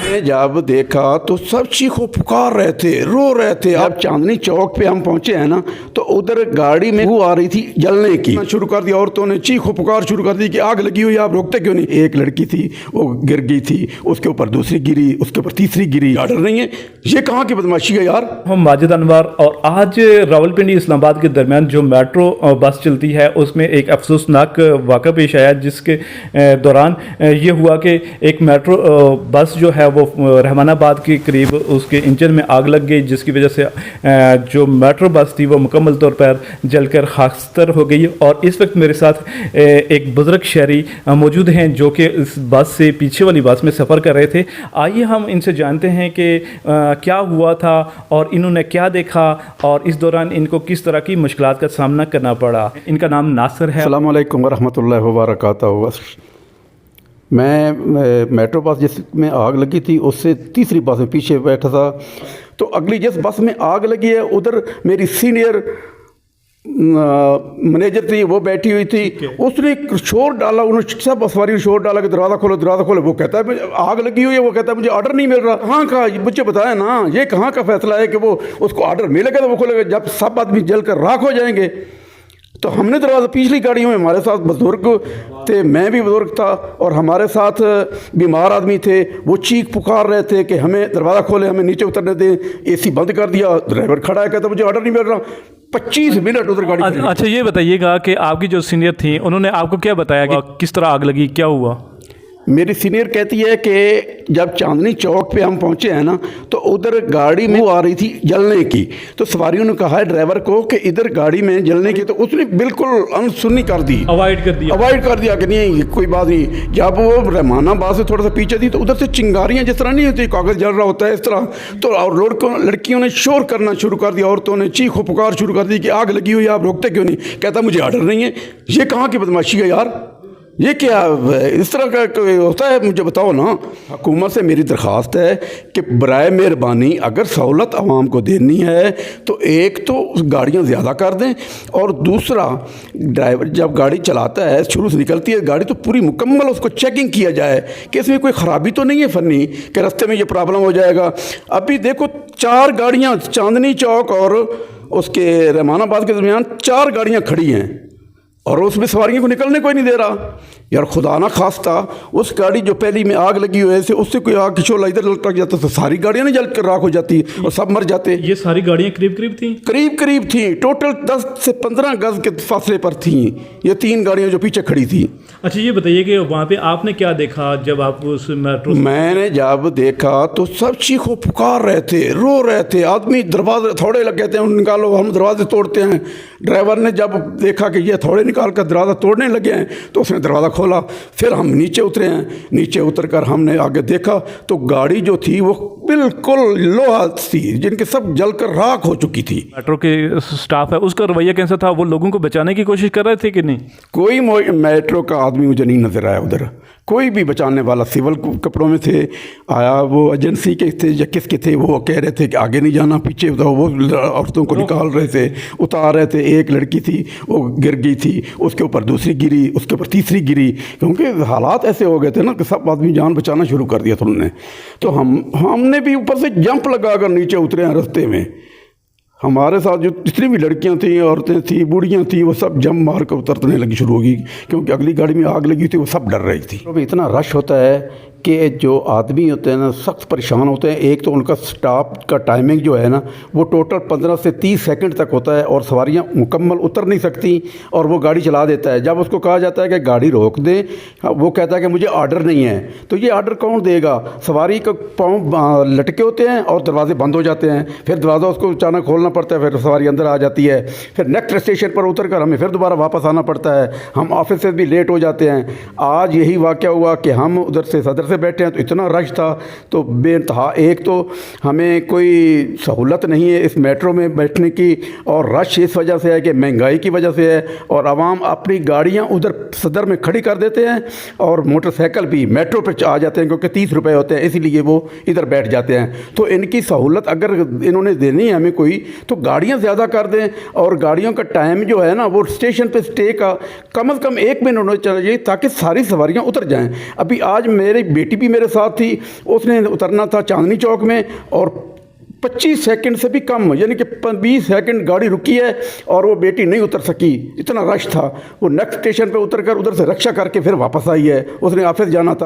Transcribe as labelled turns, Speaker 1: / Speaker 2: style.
Speaker 1: जब देखा तो सब चीखो पुकार रहे थे, रो रहे थे। अब चांदनी चौक पे हम पहुंचे हैं ना, तो उधर गाड़ी में वो आ रही थी जलने की, शुरू कर दिया। औरतों ने चीखो पुकार शुरू कर दी कि आग लगी हुई, आप रोकते क्यों नहीं। एक लड़की थी वो गिर गई थी, उसके ऊपर दूसरी गिरी, उसके ऊपर तीसरी गिरी। ऑर्डर नहीं है, ये कहाँ की बदमाशी है यार।
Speaker 2: हम माजिद अनवर, और आज रावलपिंडी इस्लामाबाद के दरमियान जो मेट्रो बस चलती है उसमें एक अफसोसनाक वाक़ा पेश आया, जिसके दौरान ये हुआ कि एक मेट्रो बस जो है वो रहमानाबाद के करीब उसके इंजन में आग लग गई, जिसकी वजह से जो मेट्रो बस थी वो मुकम्मल तौर पर जलकर खाकस्तर हो गई। और इस वक्त मेरे साथ एक बुज़ुर्ग शहरी मौजूद हैं जो कि इस बस से पीछे वाली बस में सफ़र कर रहे थे। आइए हम इनसे जानते हैं कि क्या हुआ था और इन्होंने क्या देखा और इस दौरान इनको किस तरह की मुश्किलात का सामना करना पड़ा। इनका नाम नासिर है।
Speaker 1: अस्सलाम वालेकुम वरहमतुल्लाहि वबरकातुहू। मैं मेट्रो बस जिसमें आग लगी थी उससे तीसरी बस में पीछे बैठा था, तो अगली जिस बस में आग लगी है उधर मेरी सीनियर मैनेजर थी, वो बैठी हुई थी। उसने शोर डाला, उन्होंने सब सवारी ने शोर डाला कि दरवाज़ा खोलो दरवाज़ा खोलो। वो कहता है आग लगी हुई है, वो कहता है मुझे ऑर्डर नहीं मिल रहा। कहाँ का मुझे बताया ना, ये कहाँ का फैसला है कि वो उसको ऑर्डर मिलेगा तो वो खोलेगा। जब सब आदमी जल कर राख हो जाएंगे तो हमने दरवाज़ा, पिछली गाड़ियों में हमारे साथ बुजुर्ग थे, मैं भी बुजुर्ग था और हमारे साथ बीमार आदमी थे, वो चीख पुकार रहे थे कि हमें दरवाज़ा खोले, हमें नीचे उतरने दें। एसी बंद कर दिया, ड्राइवर खड़ा है, कहता मुझे ऑर्डर नहीं मिल रहा। 25 मिनट उधर गाड़ी।
Speaker 2: अच्छा ये बताइएगा कि आपकी जो सीनियर थी उन्होंने आपको क्या बताया कि किस तरह आग लगी, क्या हुआ।
Speaker 1: मेरी सीनियर कहती है कि जब चांदनी चौक पे हम पहुंचे हैं ना, तो उधर गाड़ी में वो आ रही थी जलने की, तो सवारियों ने कहा है ड्राइवर को कि इधर गाड़ी में जलने की, तो उसने बिल्कुल अनसुनी कर दी, अवॉइड कर दिया कि नहीं कोई बात नहीं। जब वो रहमानाबाद से थोड़ा सा पीछे थी तो उधर से चिंगारियाँ जिस तरह नहीं होती, कागज़ जल रहा होता है इस तरह, तो और लड़कियों ने शोर करना शुरू कर दिया, औरतों ने चीखो पुकार शुरू कर दी कि आग लगी हुई है, आप रोकते क्यों नहीं। कहता मुझे ऑर्डर नहीं है। ये कहाँ की बदमाशी है यार, ये क्या इस तरह का होता है, मुझे बताओ ना। हुकूमत से मेरी दरख्वास्त है कि बराए मेहरबानी अगर सहूलत आवाम को देनी है तो एक तो गाड़ियाँ ज़्यादा कर दें, और दूसरा ड्राइवर जब गाड़ी चलाता है, शुरू से निकलती है गाड़ी, तो पूरी मुकम्मल उसको चेकिंग किया जाए कि इसमें कोई ख़राबी तो नहीं है फ़नी, कि रास्ते में ये प्रॉब्लम हो जाएगा। अभी देखो 4 गाड़ियाँ चांदनी चौक और उसके रहमानाबाद के दरमियान 4 गाड़ियाँ खड़ी हैं और उसमें सवारियों को निकलने कोई नहीं दे रहा। यार खुदा ना खास्ता उस गाड़ी जो पहली में आग लगी हुई है उससे कोई आग की शोला इधर लटक जाता तो सारी गाड़ियाँ नहीं जल कर राख हो जाती और सब मर जाते।
Speaker 2: ये सारी गाड़ियाँ करीब थी, टोटल 10 से 15 गज के फासले पर थी ये 3 गाड़ियाँ जो पीछे खड़ी थी। अच्छा ये बताइए कि वहाँ पे आपने क्या देखा जब आप उस मेट्रो।
Speaker 1: मैंने जब देखा तो सब चीखो पुकार रहे थे, रो रहे थे, आदमी दरवाजे थोड़े लग कहते हैं निकालो, हम दरवाजे तोड़ते हैं। ड्राइवर ने जब देखा कि ये थोड़े निकाल कर दरवाज़ा तोड़ने लगे हैं तो उसने दरवाज़ा खोला। फिर हम नीचे उतरे हैं, नीचे उतर कर हमने आगे देखा तो गाड़ी जो थी वो बिल्कुल लोहा थी, जिनके सब जलकर राख हो चुकी थी।
Speaker 2: मेट्रो के स्टाफ है उसका रवैया कैसा था, वो लोगों को बचाने की कोशिश कर रहे थे कि नहीं।
Speaker 1: कोई मेट्रो का आदमी मुझे नहीं नजर आया उधर, कोई भी बचाने वाला। सिविल कपड़ों में थे, आया वो एजेंसी के थे या किसके थे, वो कह रहे थे कि आगे नहीं जाना पीछे, वो औरतों को निकाल रहे थे, उतार रहे थे। एक लड़की थी वो गिर गई थी, उसके ऊपर दूसरी गिरी, उसके ऊपर तीसरी गिरी, क्योंकि हालात ऐसे हो गए थे ना कि सब आदमी जान बचाना शुरू कर दिया था उन्होंने। तो हमने भी ऊपर से जंप लगा कर नीचे उतरे हैं रास्ते में। हमारे साथ जो जितनी भी लड़कियां थी, औरतें थी, बूढ़ियां थी, वो सब जंप मार कर उतरने लगी शुरू होगी, क्योंकि अगली गाड़ी में आग लगी थी, वो सब डर रही थी। तो इतना रश होता है कि जो आदमी होते हैं ना सख्त परेशान होते हैं। एक तो उनका स्टॉप का टाइमिंग जो है ना वो टोटल 15 से 30 सेकंड तक होता है और सवारियां मुकम्मल उतर नहीं सकती और वो गाड़ी चला देता है। जब उसको कहा जाता है कि गाड़ी रोक दें, वो कहता है कि मुझे ऑर्डर नहीं है। तो ये ऑर्डर कौन देगा। सवारी का पाँव लटके होते हैं और दरवाजे बंद हो जाते हैं, फिर दरवाज़ा उसको अचानक खोलना पड़ता है, फिर सवारी अंदर आ जाती है, फिर नेक्स्ट स्टेशन पर उतर कर हमें फिर दोबारा वापस आना पड़ता है। हम ऑफिस से भी लेट हो जाते हैं। आज यही वाक़या हुआ कि हम उधर से सदर बैठे हैं तो इतना रश था तो बेइंतहा। एक तो हमें कोई सहूलत नहीं है इस मेट्रो में बैठने की, और रश इस वजह से है कि महंगाई की वजह से है, और आवाम अपनी गाड़ियां उधर सदर में खड़ी कर देते हैं और मोटरसाइकिल भी मेट्रो पर आ जाते हैं, क्योंकि 30 रुपये होते हैं, इसीलिए वो इधर बैठ जाते हैं। तो इनकी सहूलत अगर इन्होंने देनी है हमें कोई, तो गाड़ियाँ ज़्यादा कर दें, और गाड़ियों का टाइम जो है ना वो स्टेशन पर स्टे का कम से कम 1 मिनट होना चाहिए ताकि सारी सवारियाँ उतर जाएँ। अभी आज मेरी बेटी भी मेरे साथ थी, उसने उतरना था चांदनी चौक में और 25 सेकंड से भी कम, यानी कि 20 सेकंड गाड़ी रुकी है और वो बेटी नहीं उतर सकी, इतना रश था। वो नेक्स्ट स्टेशन पे उतर कर उधर से रक्षा करके फिर वापस आई है, उसने ऑफिस जाना था।